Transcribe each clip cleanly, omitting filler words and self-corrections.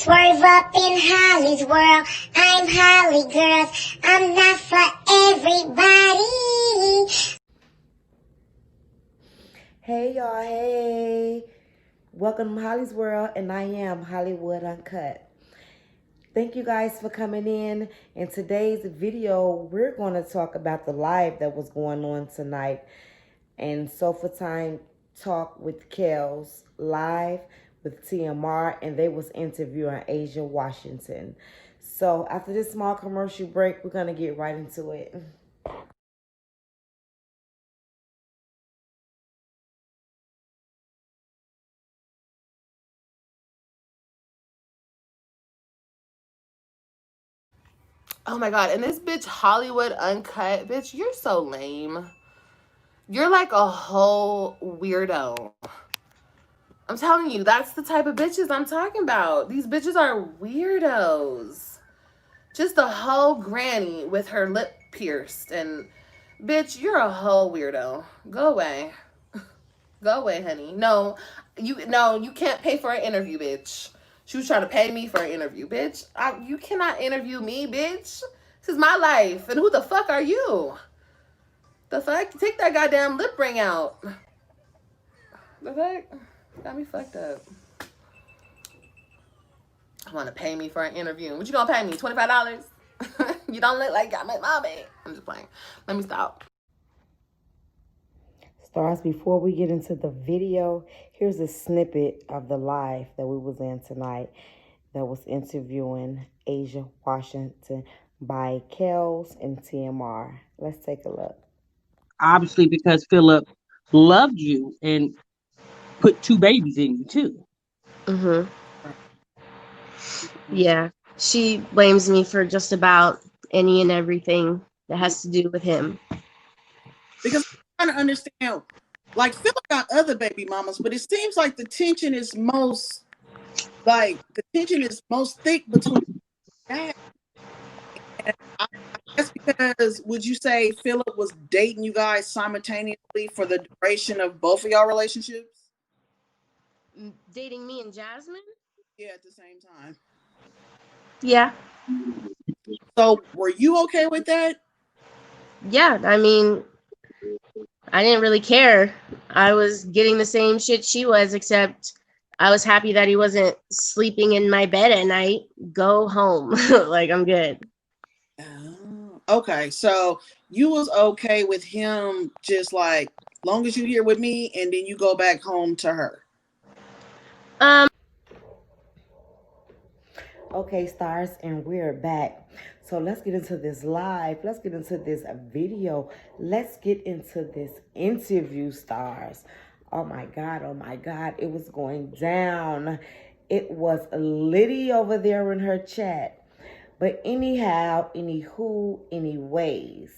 Swerve up in Holly's world. I'm Holly, girls. I'm not for everybody. Hey y'all, hey. Welcome to Holly's World, and I am Hollywood Uncut. Thank you guys for coming in. In today's video, we're going to talk about the live that was going on tonight. And Sofa Time Talk with Kels live with TMR, and they was interviewing Aszia Washington. So after this small commercial break, we're going to get right into it. Oh my God. And this bitch Hollywood Uncut, bitch, you're so lame. You're like a whole weirdo. I'm telling you, that's the type of bitches I'm talking about. These bitches are weirdos. Just a whole granny with her lip pierced. And bitch, you're a whole weirdo. Go away. Go away, honey. No, you can't pay for an interview, bitch. She was trying to pay me for an interview, bitch. You cannot interview me, bitch. This is my life. And who the fuck are you? The fuck? Take that goddamn lip ring out. The fuck? Got me fucked up. Want to pay me for an interview. What you gonna pay me? $25? You don't look like I'm mommy. I'm just playing. Let me stop. Stars, before we get into the video, here's a snippet of the live that we was in tonight that was interviewing Aszia Washington by Kels and TMR. Let's take a look. Obviously, because Philip loved you and put two babies in you too. Mm-hmm. Yeah. She blames me for just about any and everything that has to do with him. Because I'm trying to understand, like Philip got other baby mamas, but it seems like the tension is most thick between that. And I guess because would you say Philip was dating you guys simultaneously for the duration of both of y'all relationships? Dating me and Jasmine? Yeah, at the same time. Yeah. So were you okay with that? Yeah. I mean, I didn't really care. I was getting the same shit she was, except I was happy that he wasn't sleeping in my bed at night. Go home. Like, I'm good. Oh, okay. So you was okay with him just like long as you here with me and then you go back home to her. Okay, stars, and we're back. So let's get into this live. Let's get into this video. Let's get into this interview, stars. Oh my God, oh my God. It was going down. It was Liddy over there in her chat. But anyhow, anywho, anyways.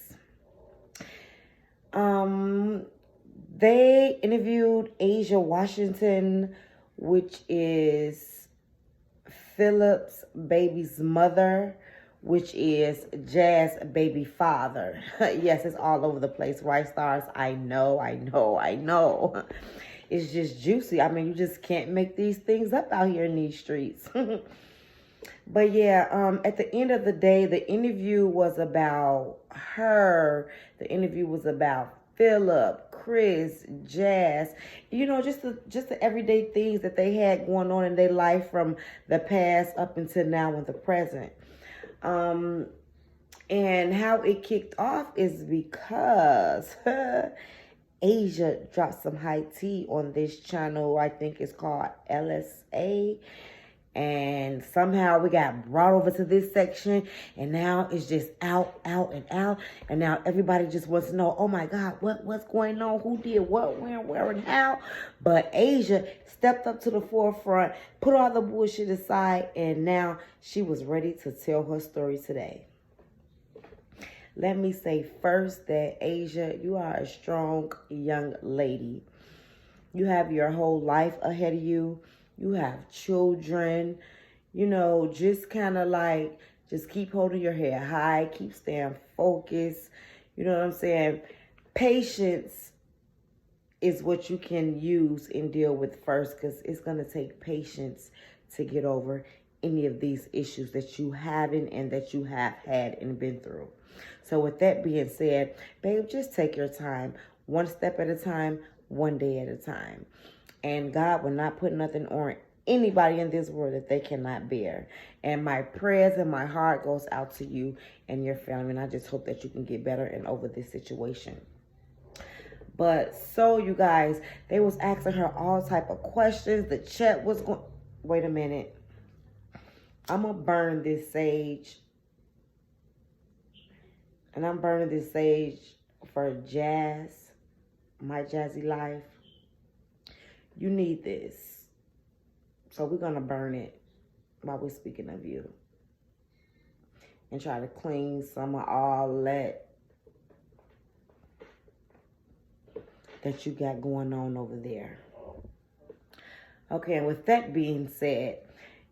They interviewed Aszia Washington, which is Philip's baby's mother, which is Jazz's baby father. Yes, it's all over the place, right, stars? I know. It's just juicy. I mean, you just can't make these things up out here in these streets. But yeah, at the end of the day, the interview was about her. The interview was about Philip, Chris, Jazz. You know, just the everyday things that they had going on in their life from the past up until now in the present. And how it kicked off is because Aszia dropped some high tea on this channel. I think it's called LSA. And somehow we got brought over to this section, and now it's just out. And now everybody just wants to know, oh my God, what's going on? Who did what, when, where, and how? But Aszia stepped up to the forefront, put all the bullshit aside, and now she was ready to tell her story today. Let me say first that Aszia, you are a strong young lady. You have your whole life ahead of you. You have children, you know, just kind of like, just keep holding your head high, keep staying focused. You know what I'm saying? Patience is what you can use and deal with first, because it's going to take patience to get over any of these issues that you haven't and that you have had and been through. So with that being said, babe, just take your time, one step at a time, one day at a time. And God will not put nothing on anybody in this world that they cannot bear. And my prayers and my heart goes out to you and your family. And I just hope that you can get better and over this situation. But so you guys, they was asking her all type of questions. The chat was going, wait a minute. I'm going to burn this sage. And I'm burning this sage for Jazz, my Jazzy life. You need this. So we're going to burn it while we're speaking of you. And try to clean some of all that you got going on over there. Okay, and with that being said,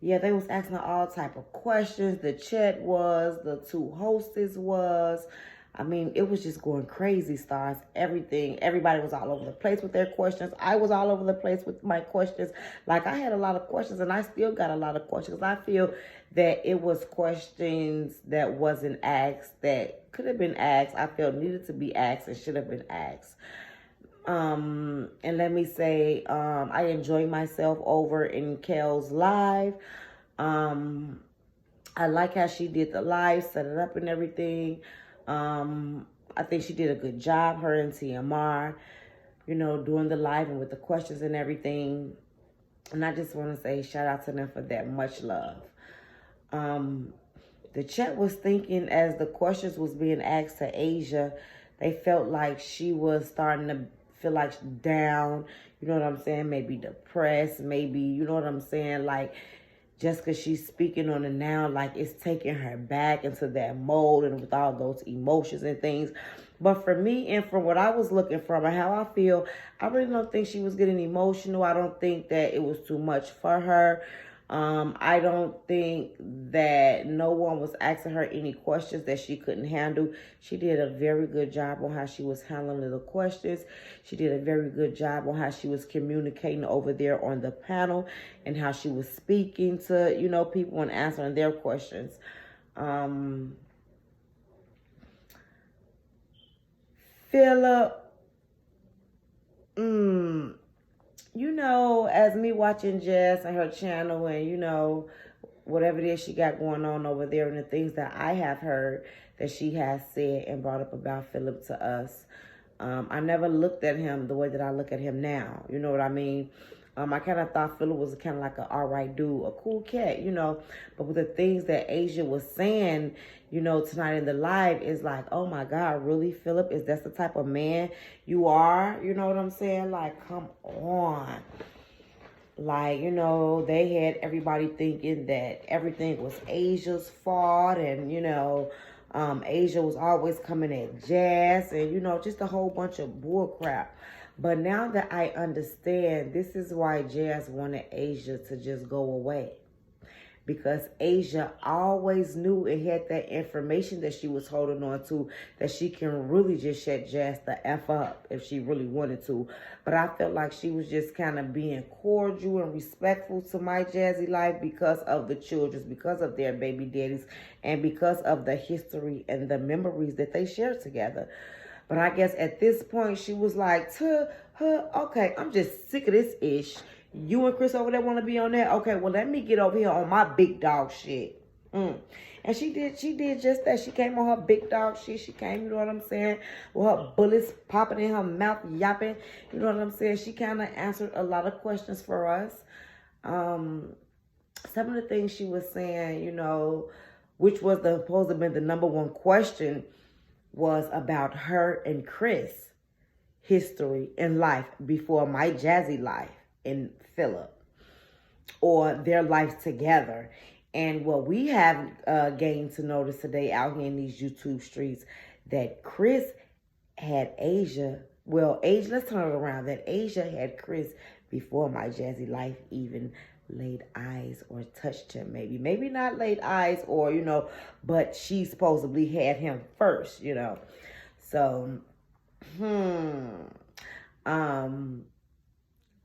yeah, they was asking all type of questions. The chat was, the two hostess was. I mean, it was just going crazy, stars. Everything. Everybody was all over the place with their questions. I was all over the place with my questions. Like, I had a lot of questions, and I still got a lot of questions. I feel that it was questions that wasn't asked, that could have been asked. I felt needed to be asked and should have been asked. And let me say, I enjoy myself over in Kel's live. I like how she did the live, set it up and everything. I think she did a good job, her and TMR, you know, doing the live and with the questions and everything. And I just want to say shout out to them for that. Much love. The chat was thinking as the questions was being asked to Aszia, they felt like she was starting to feel like down, you know what I'm saying? Maybe depressed, maybe, you know what I'm saying? Like, just because she's speaking on it now, like it's taking her back into that mold and with all those emotions and things. But for me and from what I was looking from and how I feel, I really don't think she was getting emotional. I don't think that it was too much for her. I don't think that no one was asking her any questions that she couldn't handle. She did a very good job on how she was handling the questions. She did a very good job on how she was communicating over there on the panel and how she was speaking to, you know, people and answering their questions. Philip, you know, as me watching Jess and her channel and, you know, whatever it is she got going on over there and the things that I have heard that she has said and brought up about Philip to us, I never looked at him the way that I look at him now. You know what I mean? I kind of thought Philip was kind of like an all right dude, a cool cat, you know. But with the things that Aszia was saying, you know, tonight in the live is like, oh my God, really, Philip? Is that the type of man you are? You know what I'm saying? Like, come on. Like, you know, they had everybody thinking that everything was Asia's fault and, you know, Aszia was always coming at Jazz and, you know, just a whole bunch of bull crap. But now that I understand, this is why Jazz wanted Aszia to just go away. Because Aszia always knew and had that information that she was holding on to, that she can really just shut Jazz the F up if she really wanted to. But I felt like she was just kind of being cordial and respectful to my Jazzy life because of the children, because of their baby daddies, and because of the history and the memories that they shared together. But I guess at this point, she was like, okay, I'm just sick of this ish. You and Chris over there want to be on there? Okay, well, let me get over here on my big dog shit. And she did just that. She came on her big dog shit. She came, you know what I'm saying, with her bullets popping in her mouth, yapping. You know what I'm saying? She kind of answered a lot of questions for us. Some of the things she was saying, you know, which was supposed to have been the number one question, was about her and Chris history in life before my Jazzy life and Philip, or their lives together. And what we have gained to notice today out here in these YouTube streets, that Chris had Aszia, well, Aszia, let's turn it around, that Aszia had Chris before my Jazzy life even laid eyes or touched him. Maybe not laid eyes or, you know, but she supposedly had him first, you know. So,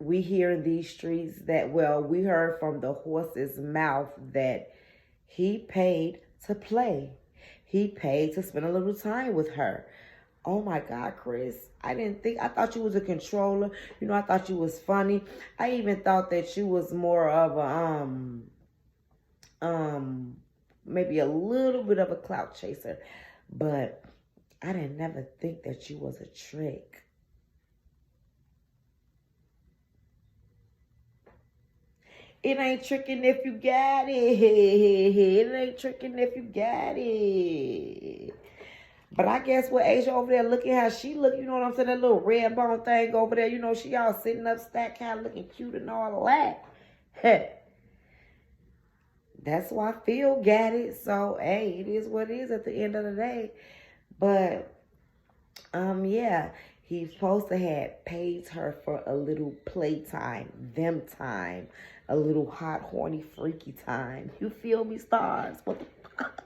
we hear in these streets that, well, we heard from the horse's mouth that he paid to play. He paid to spend a little time with her. Oh my God, Chris. I thought you was a controller. You know, I thought you was funny. I even thought that you was more of a, maybe a little bit of a clout chaser. But I didn't never think that you was a trick. It ain't tricking if you got it. It ain't tricking if you got it. But I guess with Asia over there, looking how she look, you know what I'm saying? That little red bone thing over there, you know, she all sitting up, stacked, kind of looking cute and all that. That's why Phil got it. So, hey, it is what it is at the end of the day. But, yeah, he's supposed to have paid her for a little playtime, them time, a little hot, horny, freaky time. You feel me, stars? What the fuck?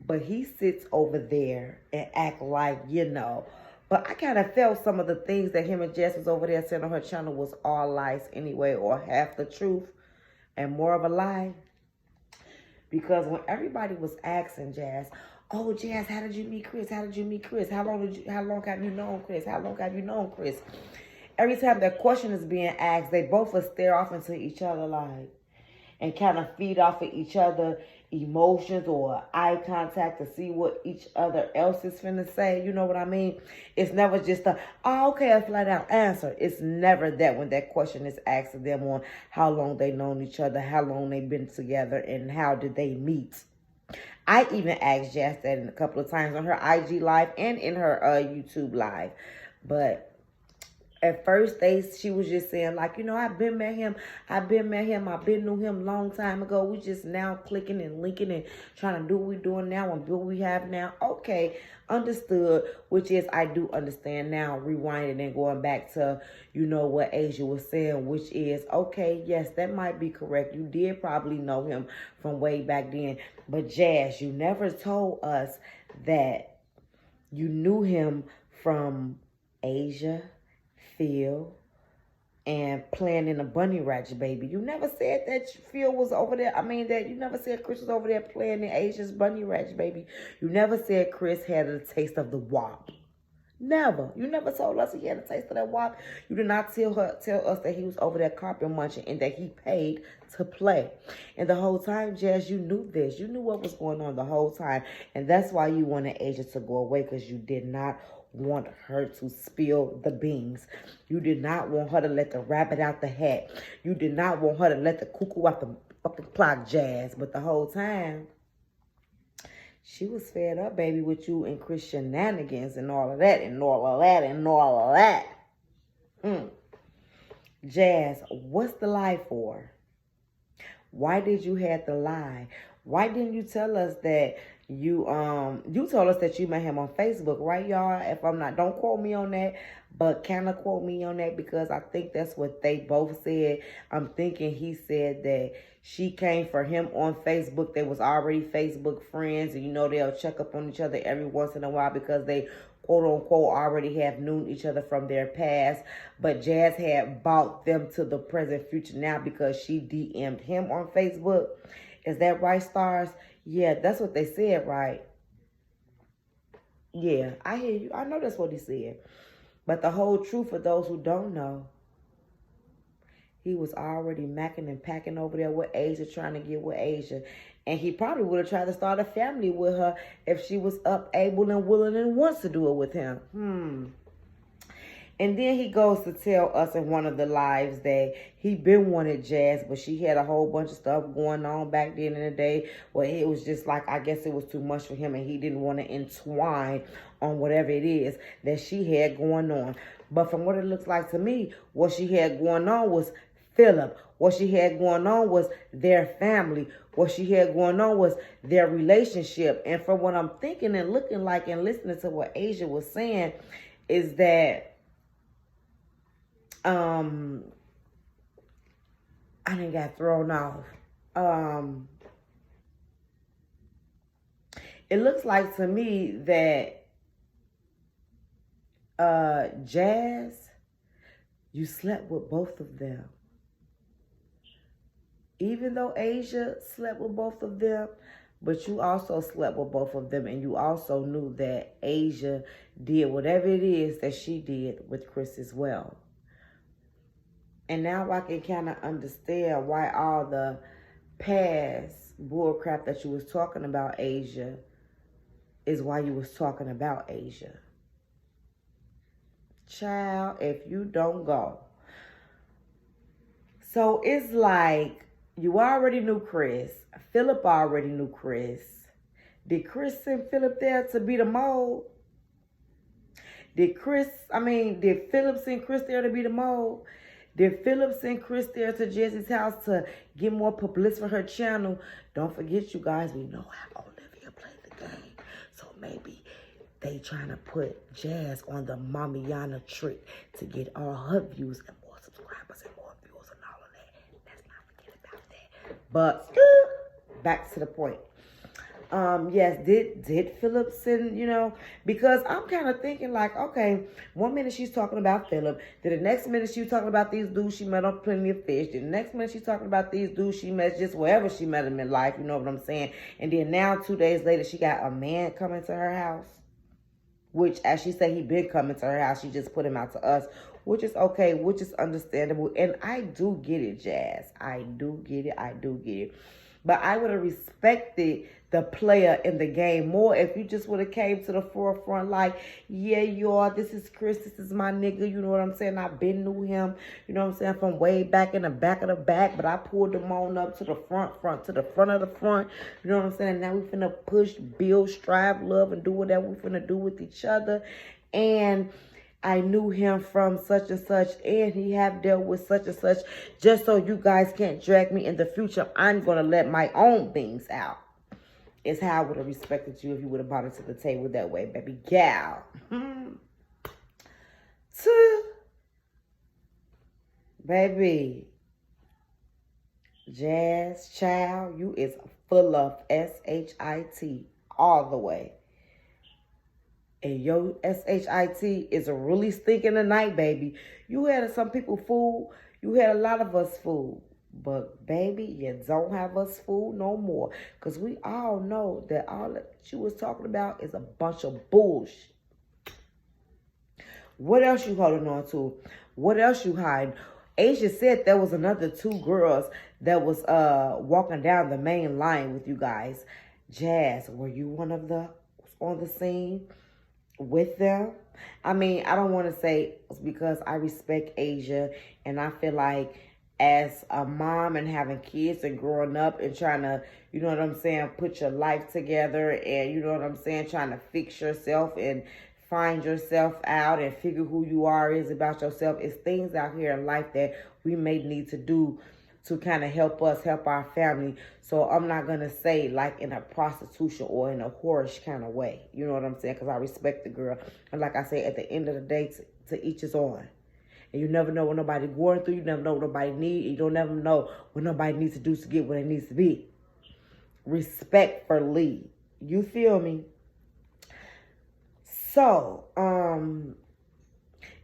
But he sits over there and act like, you know. But I kind of felt some of the things that him and Jess was over there saying on her channel was all lies anyway, or half the truth and more of a lie. Because when everybody was asking Jazz, oh, Jazz, how did you meet Chris? How did you meet Chris? How long have you known Chris? How long have you known Chris? Every time that question is being asked, they both would stare off into each other like, and kind of feed off of each other emotions or eye contact to see what each other else is finna say. You know what I mean? It's never just a, oh, okay, a flat out answer. It's never that when that question is asked of them on how long they known each other, how long they been together, and how did they meet. I even asked Jazz that a couple of times on her IG live and in her YouTube live. But at first, she was just saying, like, you know, I've been knew him long time ago. We just now clicking and linking and trying to do what we're doing now and build what we have now. Okay, understood, which is, I do understand now, rewinding and going back to, you know, what Asia was saying, which is, okay, yes, that might be correct. You did probably know him from way back then. But Jazz, you never told us that you knew him from Asia, Phil, and playing in a Bunny Ranch, baby. You never said that Phil was over there. I mean, that you never said Chris was over there playing in Asia's Bunny Ranch, baby. You never said Chris had a taste of the WAP. Never. You never told us he had a taste of that WAP. You did not tell us that he was over there carpet munching and that he paid to play. And the whole time, Jazz, you knew this. You knew what was going on the whole time. And that's why you wanted Asia to go away, because you did not want her to spill the beans. You did not want her to let the rabbit out the hat. You did not want her to let the cuckoo out the fucking clock, Jazz. But the whole time, she was fed up, baby, with you and Chris shenanigans and all of that and all of that and all of that. Jazz, what's the lie for? Why did you have to lie? Why didn't you tell us that you told us that you met him on Facebook, right, y'all? If I'm not, don't quote me on that, but kind of quote me on that, because I think that's what they both said. I'm thinking he said that she came for him on Facebook. They was already Facebook friends, and you know they'll check up on each other every once in a while because they quote unquote already have known each other from their past. But Jazz had brought them to the present future now because she DM'd him on Facebook. Is that right, stars? Yeah, that's what they said, right? Yeah, I hear you. I know that's what he said. But the whole truth, for those who don't know, he was already macking and packing over there with Asia, trying to get with Asia. And he probably would have tried to start a family with her if she was up, able, and willing and wants to do it with him. And then he goes to tell us in one of the lives that he been wanted Jazz, but she had a whole bunch of stuff going on back then in the day where it was just like, I guess it was too much for him and he didn't want to entwine on whatever it is that she had going on. But from what it looks like to me, what she had going on was Philip. What she had going on was their family. What she had going on was their relationship. And from what I'm thinking and looking like and listening to what Asia was saying is that I didn't got thrown off. It looks like to me that Jazz, you slept with both of them. Even though Asia slept with both of them, but you also slept with both of them, and you also knew that Asia did whatever it is that she did with Chris as well. And now I can kind of understand why all the past bullcrap that you was talking about Asia is why you was talking about Asia. Child, if you don't go. So it's like you already knew Chris. Philip already knew Chris. Did Chris send Philip there to be the mole? Did Philip send Chris there to be the mole? Did Philip send Chris there to Jesse's house to get more publicity for her channel? Don't forget, you guys, we know how Olivia played the game. So maybe they trying to put Jazz on the Mamiana trick to get all her views and more subscribers and more views and all of that. Let's not forget about that. But back to the point. Yes, did Philip send, because I'm kind of thinking like, okay, 1 minute she's talking about Philip, then the next minute she's talking about these dudes she met on Plenty of Fish, then the next minute she's talking about these dudes she met just wherever she met them in life, you know what I'm saying? And then now 2 days later, she got a man coming to her house, which, as she said, he been coming to her house. She just put him out to us, which is okay, which is understandable. And I do get it, Jazz. I do get it. But I would have respected the player in the game more if you just would have came to the forefront like, yeah, y'all, this is Chris, this is my nigga, you know what I'm saying? I've been knew him, you know what I'm saying, from way back in the back of the back, but I pulled him on up to the front to the front of the front, you know what I'm saying? Now we finna push, build, strive, love, and do whatever we finna do with each other. And I knew him from such and such, and he have dealt with such and such. Just so you guys can't drag me in the future, I'm going to let my own things out. Is how I would have respected you if you would have brought it to the table that way, baby gal. Baby. Jazz, child, you is full of S-H-I-T all the way. And your S-H-I-T is really stinking tonight, baby. You had some people fooled. You had a lot of us fooled. But, baby, you don't have us fooled no more. Because we all know that all that you was talking about is a bunch of bullshit. What else you holding on to? What else you hiding? Asia said there was another 2 girls that was walking down the main line with you guys. Jazz, were you one of the on the scene with them? I mean, I don't want to say it's because I respect Asia, and I feel like as a mom and having kids and growing up and trying to, you know what I'm saying, put your life together and, you know what I'm saying, trying to fix yourself and find yourself out and figure who you are is about yourself. It's things out here in life that we may need to do to kind of help us, help our family. So I'm not going to say like in a prostitution or in a whorish kind of way. You know what I'm saying? Because I respect the girl. And like I say, at the end of the day, to each his own. And you never know what nobody going through. You never know what nobody need. You don't never know what nobody needs to do to get what it needs to be. Respectfully. You feel me? So,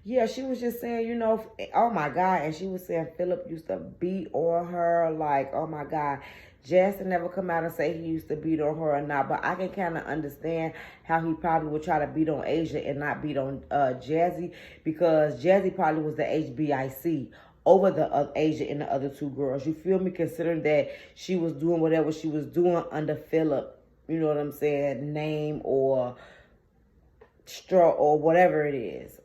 yeah, she was just saying, oh my God. And she was saying Philip used to beat on her. Like, oh my God. Justin never come out and say he used to beat on her or not. But I can kind of understand how he probably would try to beat on Asia and not beat on Jazzy. Because Jazzy probably was the HBIC over the Asia and the other 2 girls. You feel me? Considering that she was doing whatever she was doing under Philip. You know what I'm saying? Name or straw or whatever it is.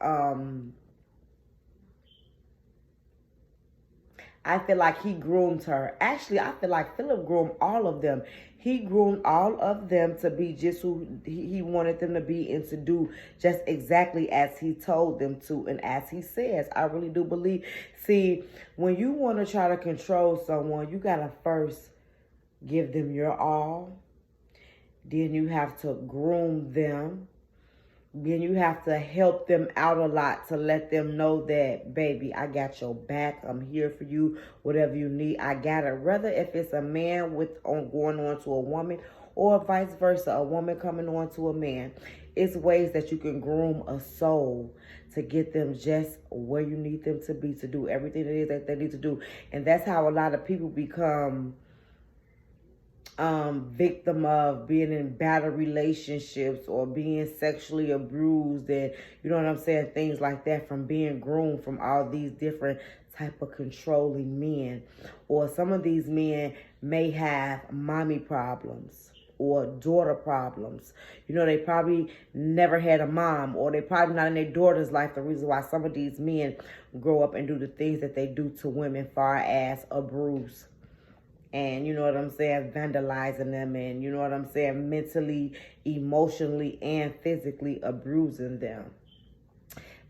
I feel like he groomed her. Actually, I feel like Philip groomed all of them. He groomed all of them to be just who he wanted them to be and to do just exactly as he told them to and as he says. I really do believe. See, when you want to try to control someone, you got to first give them your all. Then you have to groom them. Then you have to help them out a lot to let them know that, baby, I got your back. I'm here for you. Whatever you need, I got it. Whether if it's a man going on to a woman or vice versa, a woman coming on to a man. it's ways that you can groom a soul to get them just where you need them to be, to do everything it is that they need to do. And that's how a lot of people become victim of being in bad relationships or being sexually abused, and you know what I'm saying, things like that, from being groomed from all these different type of controlling men. Or some of these men may have mommy problems or daughter problems. You know, they probably never had a mom, or they probably not in their daughter's life. The reason why some of these men grow up and do the things that they do to women, far as abuse, and you know what I'm saying, vandalizing them, and you know what I'm saying, mentally, emotionally, and physically abusing them.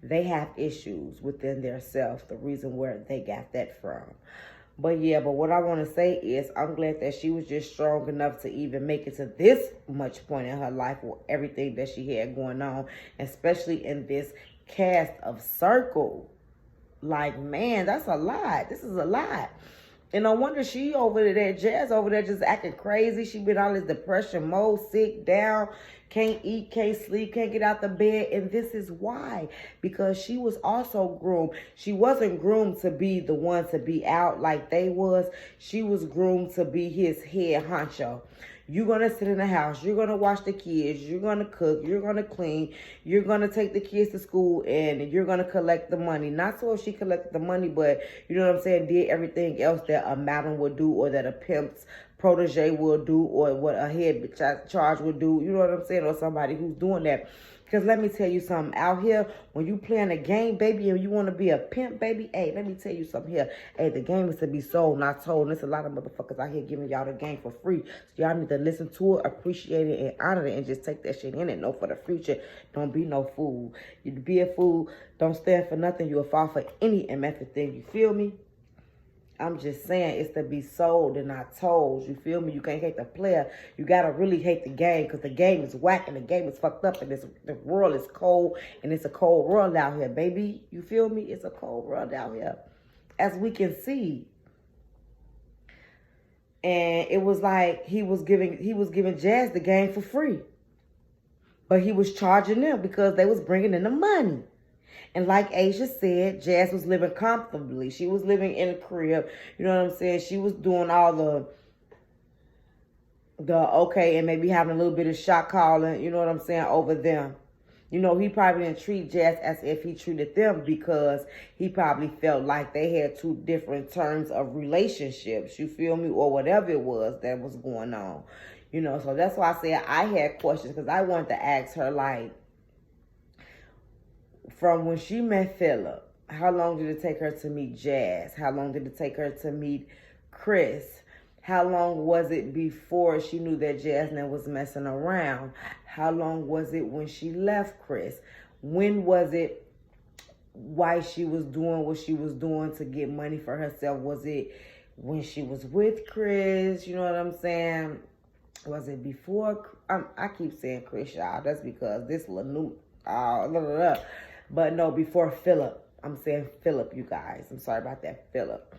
They have issues within their self, the reason where they got that from. But yeah, but what I want to say is I'm glad that she was just strong enough to even make it to this much point in her life with everything that she had going on, especially in this cast of Circle. Like, man, that's a lot. This is a lot. And no wonder she over there, Jazz over there just acting crazy. She been on this depression mode, sick, down, can't eat, can't sleep, can't get out the bed. And this is why. Because she was also groomed. She wasn't groomed to be the one to be out like they was. She was groomed to be his head honcho. You're going to sit in the house. You're going to watch the kids. You're going to cook. You're going to clean. You're going to take the kids to school, and you're going to collect the money. Not so if she collected the money, but you know what I'm saying, did everything else that a madam would do, or that a pimp's protege will do, or what a head charge would do. You know what I'm saying? Or somebody who's doing that. Because let me tell you something. Out here, when you playing a game, baby, and you want to be a pimp, baby, hey, let me tell you something here. Hey, the game is to be sold, not told. And there's a lot of motherfuckers out here giving y'all the game for free. So y'all need to listen to it, appreciate it, and honor it, and just take that shit in and know for the future. Don't be no fool. You be a fool, don't stand for nothing. You'll fall for any and method thing. You feel me? I'm just saying, it's to be sold and not told. You feel me? You can't hate the player. You got to really hate the game, because the game is whack and the game is fucked up, and the world is cold, and it's a cold world out here, baby. You feel me? It's a cold world out here, as we can see. And it was like he was giving Jazz the game for free. But he was charging them because they was bringing in the money. And like Asia said, Jazz was living comfortably. She was living in a crib. You know what I'm saying? She was doing all the okay, and maybe having a little bit of shot calling, you know what I'm saying, over them. You know, he probably didn't treat Jazz as if he treated them, because he probably felt like they had two different terms of relationships, you feel me, or whatever it was that was going on. You know, so that's why I said I had questions, because I wanted to ask her, like, from when she met Philip, how long did it take her to meet Jazz? How long did it take her to meet Chris? How long was it before she knew that Jasmine was messing around? How long was it when she left Chris? When was it why she was doing what she was doing to get money for herself? Was it when she was with Chris? You know what I'm saying? Was it before? I keep saying Chris, y'all. That's because this little new... But no, before Philip. I'm saying Philip, you guys. I'm sorry about that, Philip.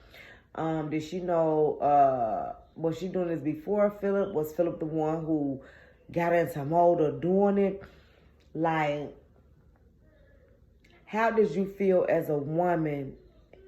Did she know, was she doing this before Philip? Was Philip the one who got into mode of doing it? Like, how did you feel as a woman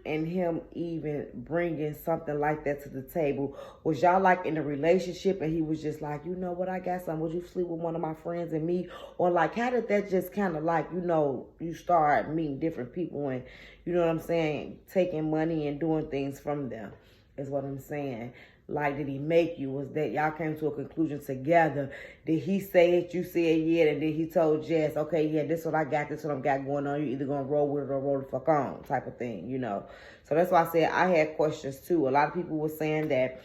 and him even bringing something like that to the table? Was y'all like in a relationship and he was just like, you know what, I got something. Would you sleep with one of my friends and me? Or like, how did that just kind of like, you know, you start meeting different people and, you know what I'm saying, taking money and doing things from them is what I'm saying. Like, did he make you? Was that y'all came to a conclusion together? Did he say it, you said yeah, and then he told Jess, okay, yeah, this is what I got, this is what I got going on. You either gonna roll with it or roll the fuck on, type of thing, you know. So that's why I said I had questions too. A lot of people were saying that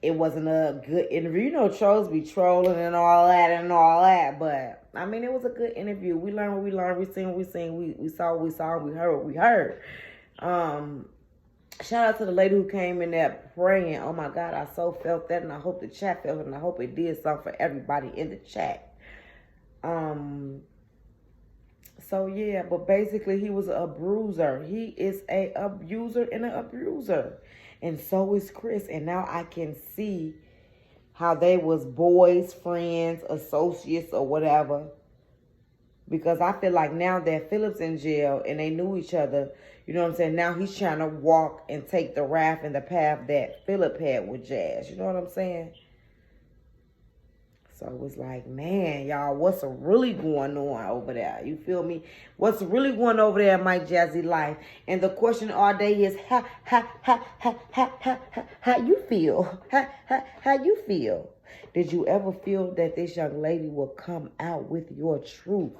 it wasn't a good interview. You know, trolls be trolling and all that, but I mean, it was a good interview. We learned what we learned, we seen what we seen, we saw what we saw, we heard what we heard. Shout out to the lady who came in there praying. Oh my God, I so felt that, and I hope the chat felt it, and I hope it did something for everybody in the chat. So yeah, but basically he was a bruiser. He is a abuser and an abuser. And so is Chris. And now I can see how they was boys, friends, associates, or whatever. Because I feel like now that Philip's in jail and they knew each other, you know what I'm saying? Now he's trying to walk and take the raft and the path that Philip had with Jazz. You know what I'm saying? So it was like, man, y'all, what's really going on over there? You feel me? What's really going over there in Mike Jazzy life? And the question all day is, how you feel? How you feel? Did you ever feel that this young lady will come out with your truth?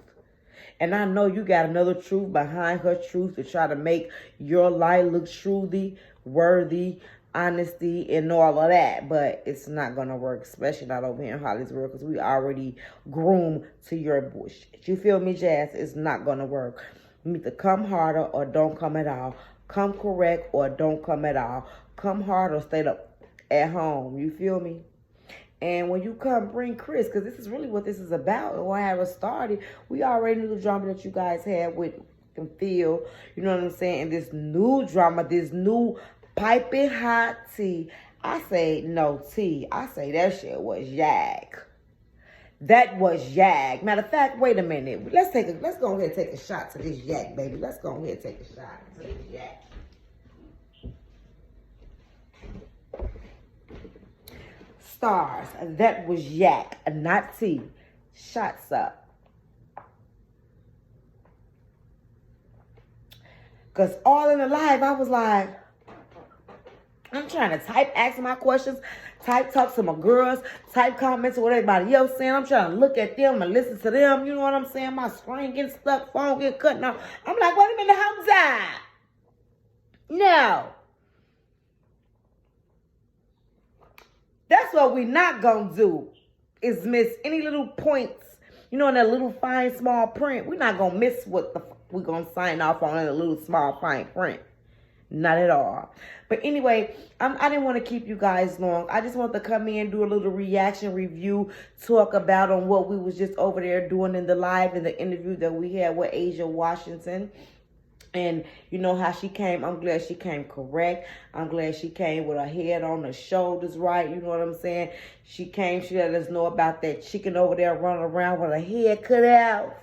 And I know you got another truth behind her truth to try to make your life look truly worthy, honesty, and all of that. But it's not going to work, especially not over here in Hollywood, because we already groomed to your bullshit. You feel me, Jazz? It's not going to work. You need to come harder or don't come at all. Come correct or don't come at all. Come hard or stay up at home. You feel me? And when you come, bring Chris, because this is really what this is about. And why I was started, we already knew the drama that you guys had with Phil. You know what I'm saying? And this new drama, this new piping hot tea. I say no tea. I say that shit was yak. That was yak. Matter of fact, wait a minute. Let's go ahead and take a shot to this yak, baby. Let's go ahead and take a shot to this yak. Stars. That was yak, not tea. Shots up. Because all in the live, I was like, I'm trying to type, ask my questions, type, talk to my girls, type comments to what everybody else saying. I'm trying to look at them and listen to them. You know what I'm saying? My screen getting stuck, phone getting cut now. I'm like, wait a minute, Hamza. No. That's what we not gonna do, is miss any little points, you know, in that little fine small print. We're not gonna miss what the we're gonna sign off on in a little small fine print. Not at all. But anyway, I didn't want to keep you guys long. I just wanted to come in, do a little reaction review, talk about on what we was just over there doing in the live, in the interview that we had with Aszia Washington. And you know how she came. I'm glad she came correct. I'm glad she came with her head on her shoulders right. You know what I'm saying? She came, she let us know about that chicken over there running around with her head cut out.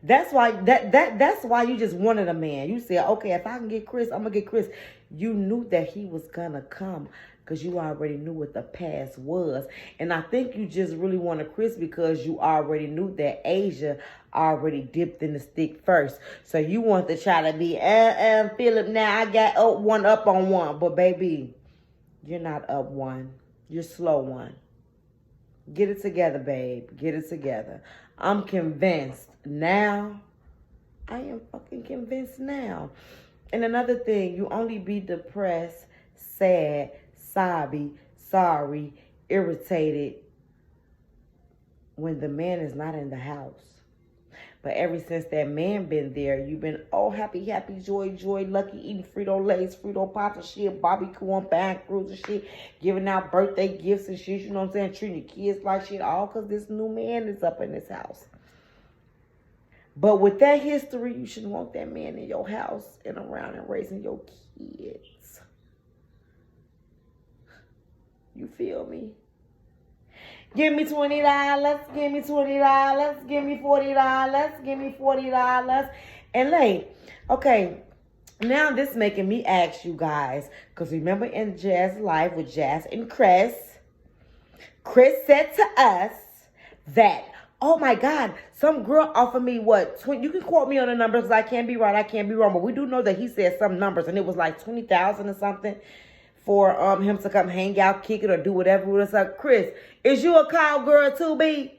That's why that's why you just wanted a man. You said, okay, if I can get Chris, I'm gonna get Chris. You knew that he was gonna come because you already knew what the past was. And I think you just really wanted Chris because you already knew that Aszia already dipped in the stick first. So you want to try to be Philip, now I got up on one. But baby, you're not up one. You're slow one. Get it together, babe. Get it together. I'm convinced now. I am fucking convinced now. And another thing, you only be depressed, sad, sobby, sorry, irritated when the man is not in the house. But ever since that man been there, you've been happy, joy, lucky, eating Frito-Lays, Frito Pops and shit, barbecue on back cruise and shit, giving out birthday gifts and shit, you know what I'm saying, treating your kids like shit, all because this new man is up in this house. But with that history, you shouldn't want that man in your house and around and raising your kids. You feel me? Give me $20, give me $20, give me $40, give me $40. And like, okay, now this making me ask you guys, because remember in Jazz's life with Jazz and Chris said to us that, oh my God, some girl offered me what? You can quote me on the numbers because I can't be right, I can't be wrong. But we do know that he said some numbers and it was like 20,000 or something for him to come hang out, kick it, or do whatever with us. Like, Chris, is you a cowgirl too, B?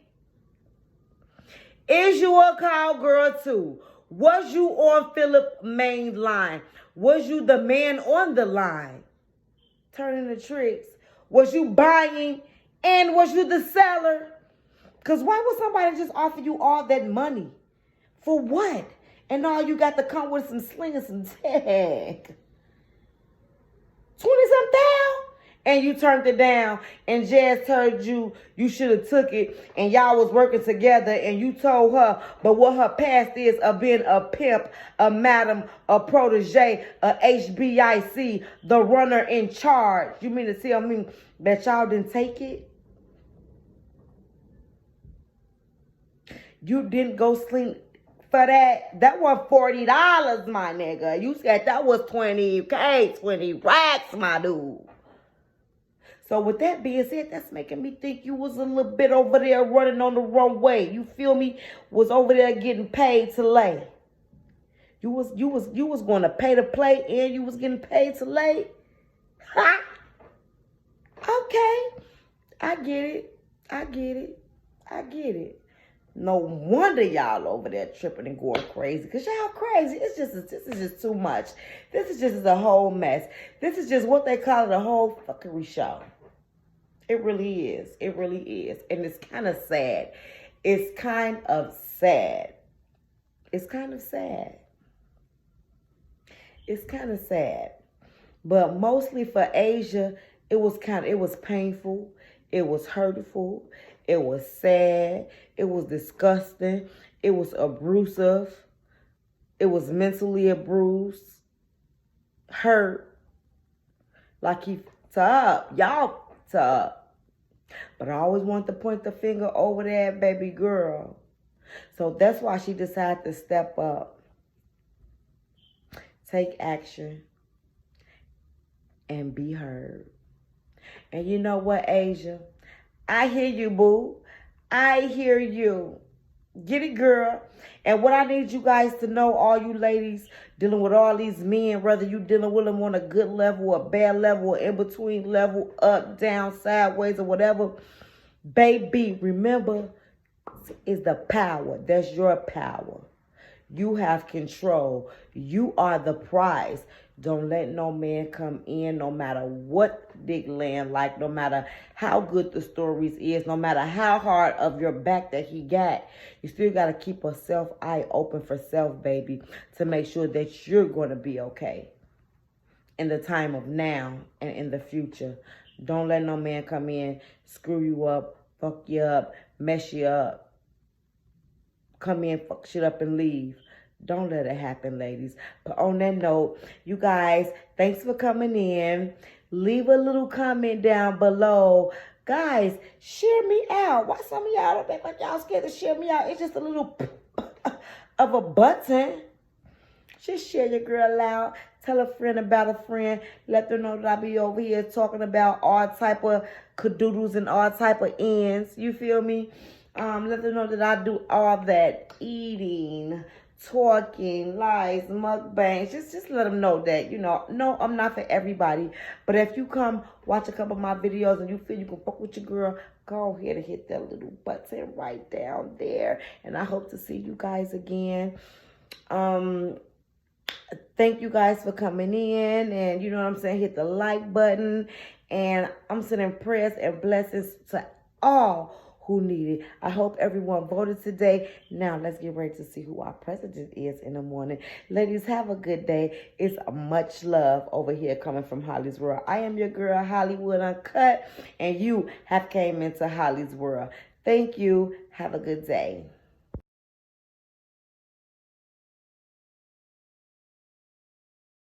Is you a cowgirl too? Was you on Philip main line? Was you the man on the line? Turning the tricks. Was you buying and was you the seller? Because why would somebody just offer you all that money? For what? And all you got to come with some sling and some tag. 20-something thousand? and you turned it down, and Jazz told you you should have took it, and y'all was working together, and you told her, but what her past is of being a pimp, a madam, a protege, a HBIC, the runner in charge. You mean to tell me that y'all didn't take it? You didn't go sleep for that? That was $40, my nigga. You said that was 20K, 20 racks, my dude. So with that being said, that's making me think you was a little bit over there running on the wrong way. You feel me? Was over there getting paid to lay. You was going to pay to play and you was getting paid to lay? Ha! Okay. I get it. I get it. I get it. No wonder y'all over there tripping and going crazy. Because y'all crazy. This is just too much. This is just a whole mess. This is just what they call it, a whole fuckery show. It really is. It really is. And it's kind of sad. It's kind of sad. It's kind of sad. It's kind of sad. But mostly for Aszia, it was painful. It was hurtful. It was sad. It was disgusting. It was abusive. It was mentally abused. Hurt. Like he up. Y'all up. But I always want to point the finger over there, baby girl. So that's why she decided to step up. Take action. And be heard. And you know what, Aszia? I hear you, boo. I hear you. Get it, girl. And what I need you guys to know, all you ladies dealing with all these men, whether you dealing with them on a good level, a bad level, or in between level, up, down, sideways, or whatever, baby, remember, is the power. That's your power. You have control. You are the prize. Don't let no man come in, no matter what Dick land like, no matter how good the stories is, no matter how hard of your back that he got. You still got to keep a eye open for self, baby, to make sure that you're going to be okay in the time of now and in the future. Don't let no man come in, screw you up, fuck you up, mess you up. Come in, fuck shit up, and leave. Don't let it happen, ladies. But on that note, you guys, thanks for coming in. Leave a little comment down below. Guys, share me out. Why some of y'all don't think like y'all scared to share me out? It's just a little of a button. Just share your girl out. Tell a friend about a friend. Let them know that I be over here talking about all type of cadoodles and all type of ends. You feel me? Let them know that I do all that eating, talking, lies, mukbangs. Just let them know that, you know, no, I'm not for everybody. But if you come watch a couple of my videos and you feel you can fuck with your girl, go ahead and hit that little button right down there. And I hope to see you guys again. Thank you guys for coming in. And you know what I'm saying? Hit the like button. And I'm sending prayers and blessings to all who need it. I hope everyone voted today. Now let's get ready to see who our president is in the morning. Ladies, have a good day. It's much love over here coming from Holly's World. I am your girl, Hollywood Uncut, and you have came into Holly's World. Thank you. Have a good day.